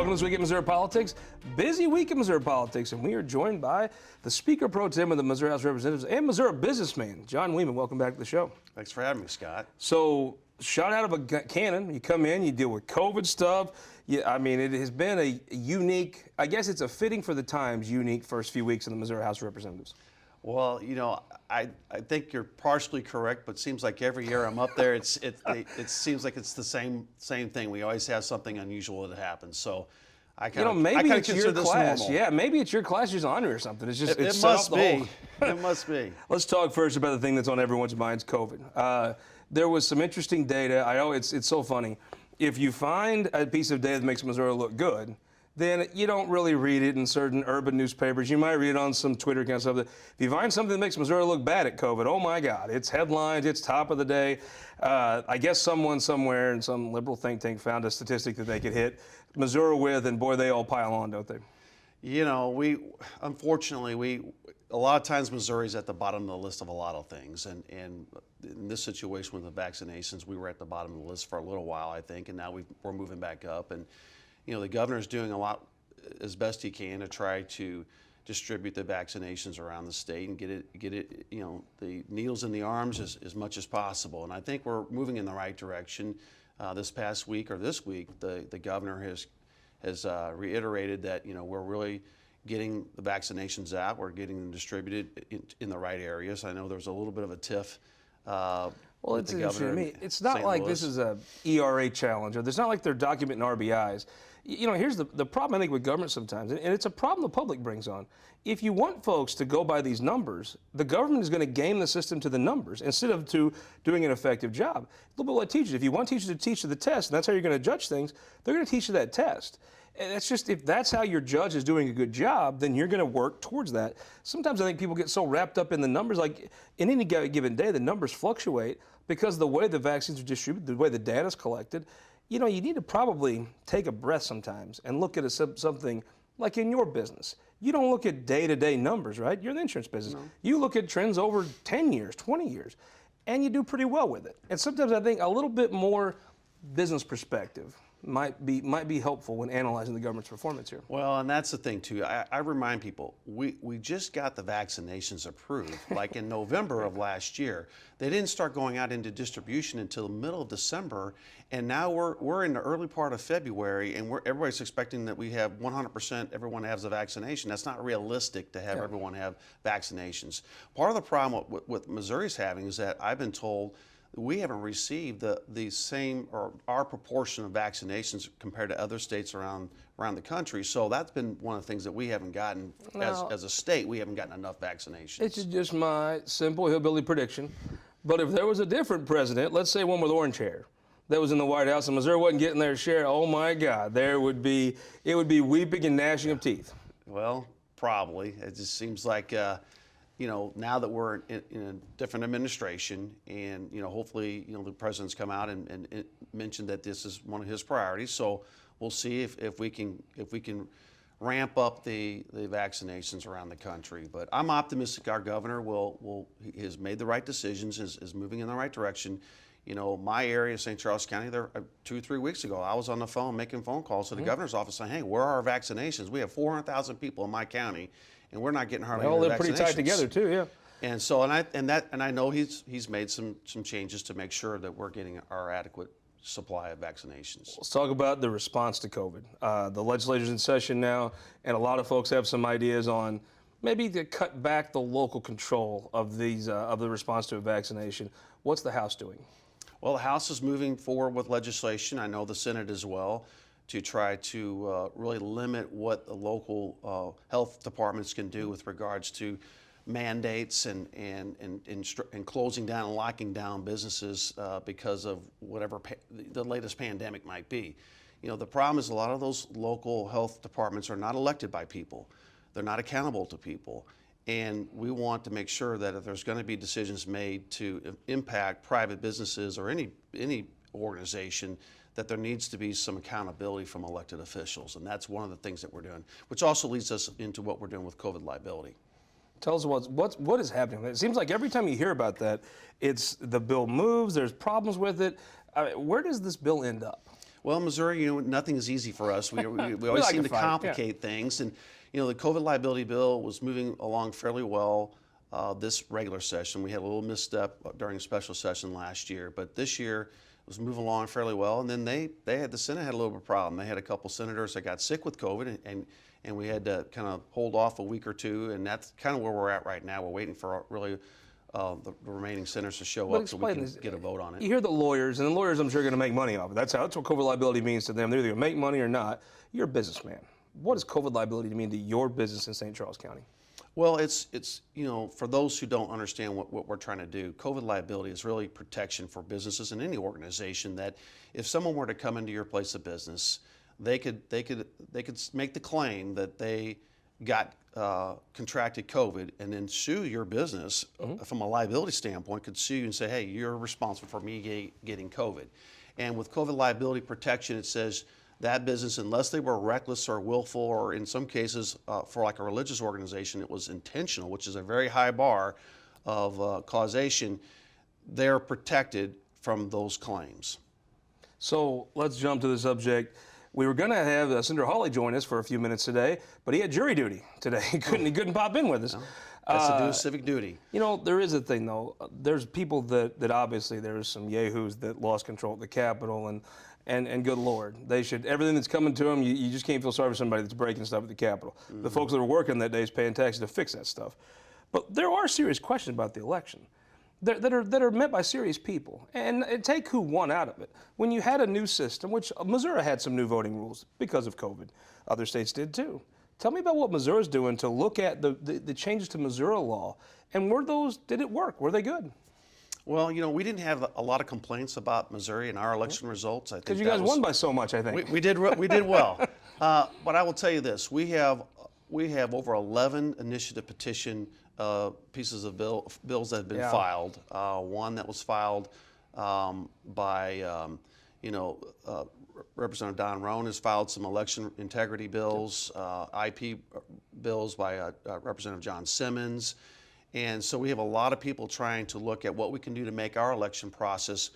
Welcome to This Week in Missouri Politics. Busy week in Missouri politics, and we are joined by the Speaker Pro Tem of the Missouri House of Representatives and Missouri businessman, John Wiemann. Welcome back to the show. Thanks for having me, Scott. So, shot out of a cannon, you come in, you deal with COVID stuff. I mean, it has been a unique, I guess it's a fitting for the times, unique first few weeks in the Missouri House of Representatives. Well, you know, I think you're partially correct, but it seems like every year I'm up there, it seems like it's the same thing. We always have something unusual that happens. So I kind of maybe it's your class. normal. Yeah, maybe it's your class just on or something. It's just it must be. It must be. Let's talk first about the thing that's on everyone's minds, COVID. There was some interesting data. I know it's so funny. If you find a piece of data that makes Missouri look good, then you don't really read it in certain urban newspapers. You might read it on some Twitter kind of stuff. If you find something that makes Missouri look bad at COVID, oh my God, it's headlines, it's top of the day. I guess someone somewhere in some liberal think tank found a statistic that they could hit Missouri with, and boy, they all pile on, don't they? You know, unfortunately, a lot of times Missouri's at the bottom of the list of a lot of things, and in this situation with the vaccinations, we were at the bottom of the list for a little while, I think, and now we're moving back up. And you know, the governor's doing a lot as best he can to try to distribute the vaccinations around the state and get it, you know, the needles in the arms as much as possible. And I think we're moving in the right direction. This past week or this week, the governor has reiterated that, you know, we're really getting the vaccinations out. We're getting them distributed in the right areas. I know there's a little bit of a tiff. Well, it's interesting to me. It's not like this is a ERA challenge, or it's not like they're documenting RBIs. You know, here's the problem I think with government sometimes, and it's a problem the public brings on. If you want folks to go by these numbers, the government is going to game the system to the numbers instead of to doing an effective job. A little bit like teachers. If you want teachers to teach to the test, and that's how you're going to judge things, they're going to teach you that test. And that's just, if that's how your judge is doing a good job, then you're going to work towards that. Sometimes I think people get so wrapped up in the numbers, like in any given day, the numbers fluctuate because the way the vaccines are distributed, the way the data is collected. You know, you need to probably take a breath sometimes and look at something like in your business. You don't look at day-to-day numbers, right? You're in the insurance business. No. You look at trends over 10 years, 20 years, and you do pretty well with it. And sometimes I think a little bit more business perspective might be helpful when analyzing the government's performance here. Well, and that's the thing too. I remind people, we just got the vaccinations approved like in November of last year. They didn't start going out into distribution until the middle of December, and now we're in the early part of February, and everybody's expecting that we have 100% everyone has a vaccination. That's not realistic to have everyone have vaccinations. Part of the problem what Missouri's having is that I've been told we haven't received the same or our proportion of vaccinations compared to other states around the country. So that's been one of the things that we haven't gotten as a state. We haven't gotten enough vaccinations. It's just my simple hillbilly prediction. But if there was a different president, let's say one with orange hair, that was in the White House and Missouri wasn't getting their share, oh my God, it would be weeping and gnashing of teeth. Well, probably. It just seems like you know, now that we're in a different administration, and you know, hopefully, you know, the president's come out and mentioned that this is one of his priorities. So we'll see if we can ramp up the vaccinations around the country. But I'm optimistic our governor has made the right decisions, is moving in the right direction. You know, my area, St. Charles County, there 2 or 3 weeks ago, I was on the phone making phone calls to the governor's office saying, hey, where are our vaccinations? We have 400,000 people in my county, and we're not getting hardly any vaccinations. They all live pretty tight together too, yeah. And so, and I know he's made some changes to make sure that we're getting our adequate supply of vaccinations. Let's talk about the response to COVID. The legislature's in session now, and a lot of folks have some ideas on maybe to cut back the local control of the response to a vaccination. What's the House doing? Well, the House is moving forward with legislation. I know the Senate as well, to try to really limit what the local health departments can do with regards to mandates and closing down and locking down businesses because of whatever the latest pandemic might be. You know, the problem is a lot of those local health departments are not elected by people. They're not accountable to people. And we want to make sure that if there's going to be decisions made to impact private businesses or any organization, that there needs to be some accountability from elected officials. And that's one of the things that we're doing, which also leads us into what we're doing with COVID liability. Tell us what is happening. It seems like every time you hear about that, it's the bill moves, there's problems with it. Where does this bill end up? Well, Missouri, nothing is easy for us. We always like seem to to fight, complicate things. And, the COVID liability bill was moving along fairly well this regular session. We had a little misstep during a special session last year, but this year it was moving along fairly well. And then the Senate had a little bit of a problem. They had a couple senators that got sick with COVID, and we had to kind of hold off a week or two. And that's kind of where we're at right now. We're waiting for really the remaining senators to show up so we can get a vote on it. You hear the lawyers, and the lawyers, I'm sure, are going to make money off it. That's what COVID liability means to them. They're either going to make money or not. You're a businessman. What does COVID liability mean to your business in St. Charles County? Well, it's for those who don't understand what we're trying to do, COVID liability is really protection for businesses and any organization that if someone were to come into your place of business, they could make the claim that they got contracted COVID and then sue your business from a liability standpoint, could sue you and say, hey, you're responsible for me getting COVID. And with COVID liability protection, it says that business, unless they were reckless or willful, or in some cases for like a religious organization, it was intentional, which is a very high bar of causation, they're protected from those claims. So let's jump to the subject. We were going to have Senator Hawley join us for a few minutes today, but he had jury duty today. He couldn't pop in with us. No, that's to do civic duty. There is a thing, though. There's people that obviously there's some yahoos that lost control at the Capitol, and good Lord, they should, everything that's coming to them, you just can't feel sorry for somebody that's breaking stuff at the Capitol. The folks that are working that day is paying taxes to fix that stuff. But there are serious questions about the election that are met by serious people. And take who won out of it. When you had a new system, which Missouri had some new voting rules because of COVID. Other states did too. Tell me about what Missouri's doing to look at the changes to Missouri law. And did it work? Were they good? Well, we didn't have a lot of complaints about Missouri and our election results. I think because you guys won by so much, I think. We did well. But I will tell you this: we have over 11 initiative petition pieces of bills that have been filed. One that was filed by Representative Don Roan has filed some election integrity bills, IP bills by Representative John Simmons. And so we have a lot of people trying to look at what we can do to make our election process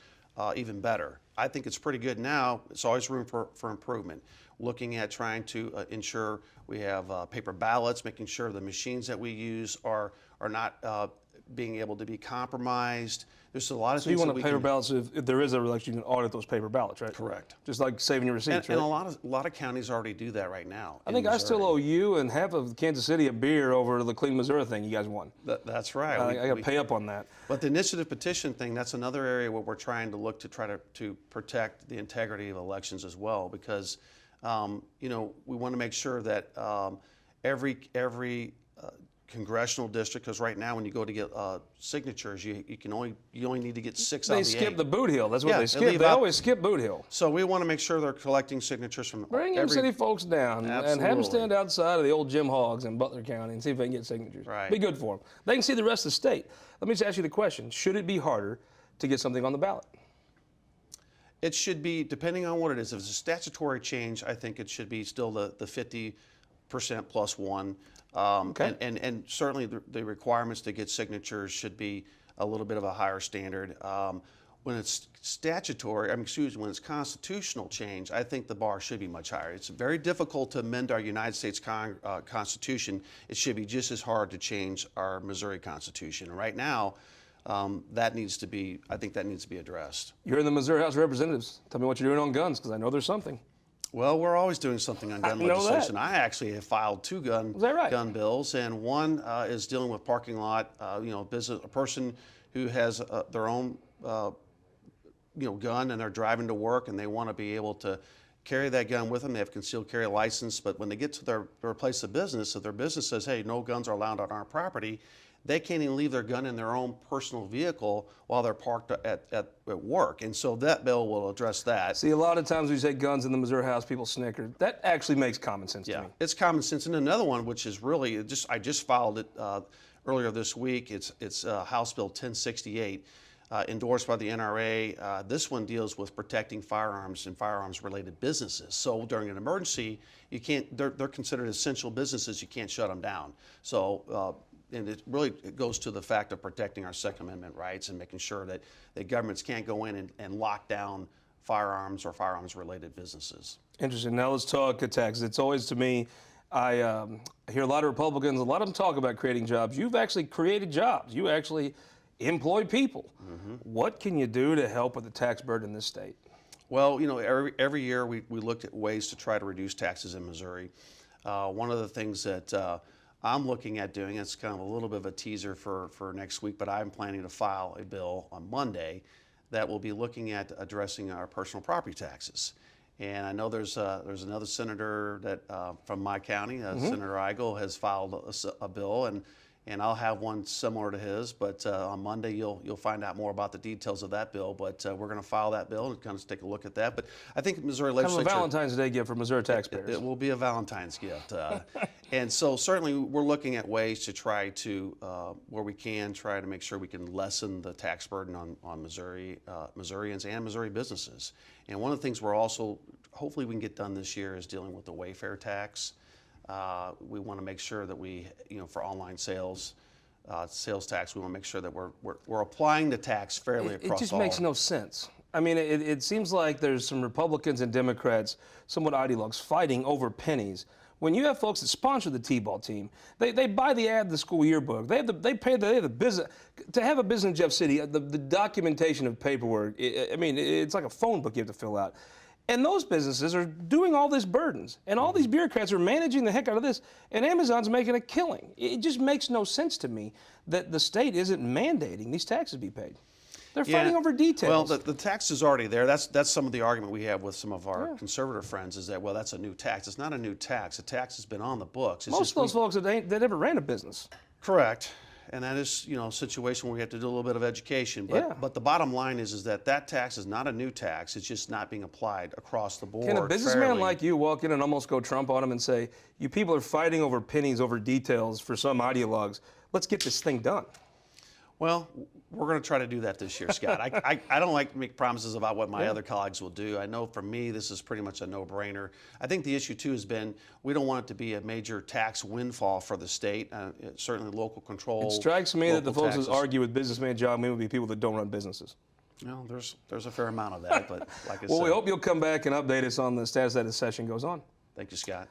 even better. I think it's pretty good now. It's always room for improvement. Looking at trying to ensure we have paper ballots, making sure the machines that we use are not being able to be compromised. There's a lot of things. So you want paper ballots if there is a election, you can audit those paper ballots, right? Correct. Just like saving your receipts, right? And a lot of counties already do that right now. I think I still owe you and half of Kansas City a beer over the Clean Missouri thing you guys won. That's right. I got to pay up on that. But the initiative petition thing, that's another area where we're trying to look to try to protect the integrity of elections as well, because we want to make sure that every congressional district, because right now when you go to get signatures, you only need to get 6 out of the 8. They skip the Boot Hill. That's what they skip. They always skip Boot Hill. So we want to make sure they're collecting signatures from Bring them city folks down Absolutely. And have them stand outside of the old Jim Hogs in Butler County and see if they can get signatures. Right. Be good for them. They can see the rest of the state. Let me just ask you the question. Should it be harder to get something on the ballot? It should be, depending on what it is. If it's a statutory change, I think it should be still the 50% plus one. Okay. And certainly the requirements to get signatures should be a little bit of a higher standard. When it's when it's constitutional change, I think the bar should be much higher. It's very difficult to amend our United States Constitution. It should be just as hard to change our Missouri Constitution. And right now, I think that needs to be addressed. You're in the Missouri House of Representatives. Tell me what you're doing on guns, because I know there's something. Well, we're always doing something on gun legislation. I actually have filed 2 gun bills, and one is dealing with parking lot. A person who has their own gun and they're driving to work and they want to be able to carry that gun with them. They have concealed carry license, but when they get to their place of business, if their business says, "Hey, no guns are allowed on our property," they can't even leave their gun in their own personal vehicle while they're parked at work. And so that bill will address that. See, a lot of times when you say guns in the Missouri House, people snicker. That actually makes common sense to me. It's common sense. And another one, which is really, I just filed it earlier this week. It's House Bill 1068, endorsed by the NRA. This one deals with protecting firearms and firearms-related businesses. So during an emergency, you can't. They're considered essential businesses. You can't shut them down. So. And it really goes to the fact of protecting our Second Amendment rights and making sure that governments can't go in and lock down firearms or firearms-related businesses. Interesting. Now let's talk taxes. It's always, to me, I hear a lot of Republicans, a lot of them talk about creating jobs. You've actually created jobs. You actually employ people. What can you do to help with the tax burden in this state? Well, you know, every year we looked at ways to try to reduce taxes in Missouri. One of the things that I'm looking at doing, it's kind of a little bit of a teaser for next week, but I'm planning to file a bill on Monday that will be looking at addressing our personal property taxes. And I know there's another senator that from my county, Senator Eigel, has filed a bill, and I'll have one similar to his. But on Monday, you'll find out more about the details of that bill. But we're going to file that bill and kind of take a look at that. But I think Missouri legislature, kind of a Valentine's Day gift for Missouri taxpayers. It will be a Valentine's gift. And so certainly we're looking at ways to try to, where we can, try to make sure we can lessen the tax burden on Missourians and Missouri businesses. And one of the things we're also, hopefully we can get done this year, is dealing with the wayfare tax. We want to make sure that we, you know, for online sales, sales tax, we want to make sure that we're applying the tax fairly across all. It just makes no sense. I mean, it seems like there's some Republicans and Democrats, somewhat ideologues, fighting over pennies. When you have folks that sponsor the T-ball team, they buy the ad in the school yearbook. They have the business to have a business in Jeff City. The documentation of paperwork. I mean, it's like a phone book you have to fill out. And those businesses are doing all these burdens, and all these bureaucrats are managing the heck out of this, and Amazon's making a killing. It just makes no sense to me that the state isn't mandating these taxes be paid. They're fighting over details. Well, the tax is already there. That's some of the argument we have with some of our conservative friends, is that, well, that's a new tax. It's not a new tax. The tax has been on the books. It's most of those folks, they never ran a business. Correct. And that is, you know, a situation where we have to do a little bit of education. But the bottom line is that tax is not a new tax. It's just not being applied across the board. Can a businessman like you walk in and almost go Trump on him and say, you people are fighting over pennies, over details for some ideologues. Let's get this thing done. Well, we're going to try to do that this year, Scott. I don't like to make promises about what my other colleagues will do. I know for me, this is pretty much a no-brainer. I think the issue, too, has been we don't want it to be a major tax windfall for the state. Certainly local control. It strikes me that the folks that argue with businessman job may be people that don't run businesses. No, there's a fair amount of that, but like I said. Well, we hope you'll come back and update us on the status as the session goes on. Thank you, Scott.